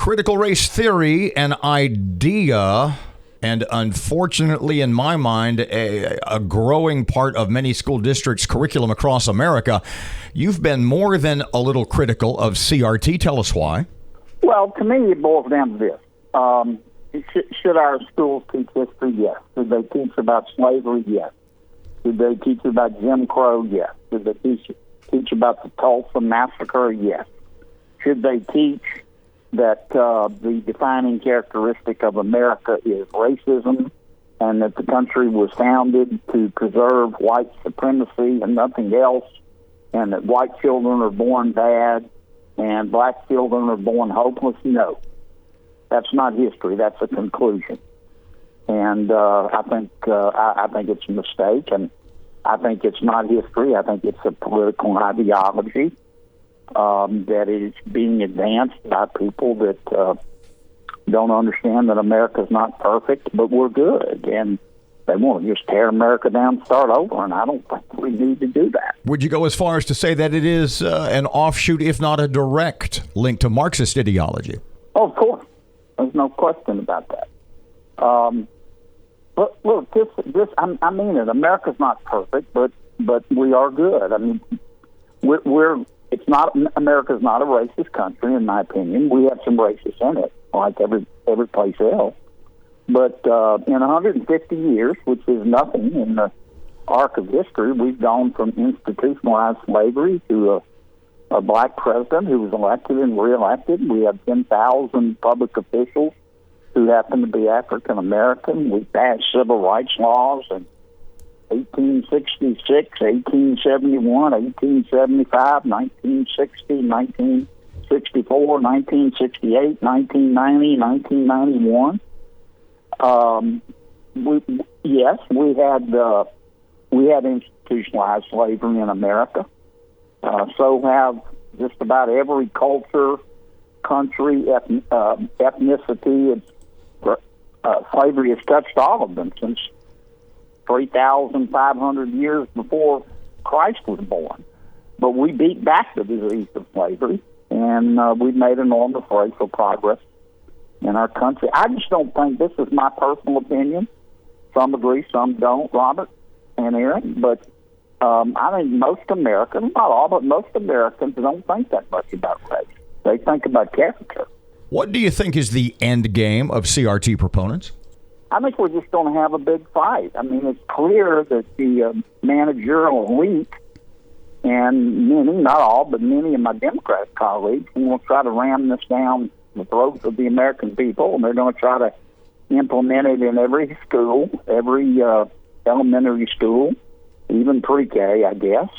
critical race theory an idea, and unfortunately, in my mind, a growing part of many school districts' curriculum across America. You've been more than a little critical of CRT. Tell us why. Well, to me, it boils down to this. Should our schools teach history? Yes. Should they teach about slavery? Yes. Should they teach about Jim Crow? Yes. Should they teach about the Tulsa Massacre? Yes. Should they teach that the defining characteristic of America is racism, and that the country was founded to preserve white supremacy and nothing else, and that white children are born bad and black children are born hopeless? No. That's not history. That's a conclusion. And I think it's a mistake, and I think it's not history. I think it's a political ideology that is being advanced by people that don't understand that America's not perfect, but we're good. And they want to just tear America down and start over, and I don't think we need to do that. Would you go as far as to say that it is an offshoot, if not a direct link to Marxist ideology? Oh, of course. There's no question about that. But look, I mean it. America's not perfect, but we are good. I mean, America's not a racist country, in my opinion. We have some racists in it, like every place else. But in 150 years, which is nothing in the arc of history, we've gone from institutionalized slavery to a black president who was elected and reelected. We have 10,000 public officials who happen to be African American. We passed civil rights laws in 1866, 1871, 1875, 1960, 1964, 1968, 1990, 1991. We had institutionalized slavery in America. So have just about every culture, country, ethnicity. Slavery has touched all of them since 3,500 years before Christ was born. But we beat back the disease of slavery, and we've made enormous racial progress in our country. I just don't think, this is my personal opinion, some agree, some don't, Robert and Aaron, but I think most Americans, not all, but most Americans don't think that much about race. They think about character. What do you think is the end game of CRT proponents? I think we're just going to have a big fight. I mean, it's clear that the managerial elite, and many, not all, but many of my Democrat colleagues, will try to ram this down the throats of the American people, and they're going to try to implement it in every school, every elementary school, even pre-K, I guess.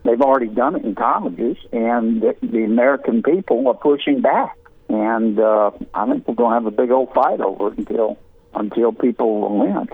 They've already done it in colleges, and the American people are pushing back. And I think we're going to have a big old fight over it until people relent.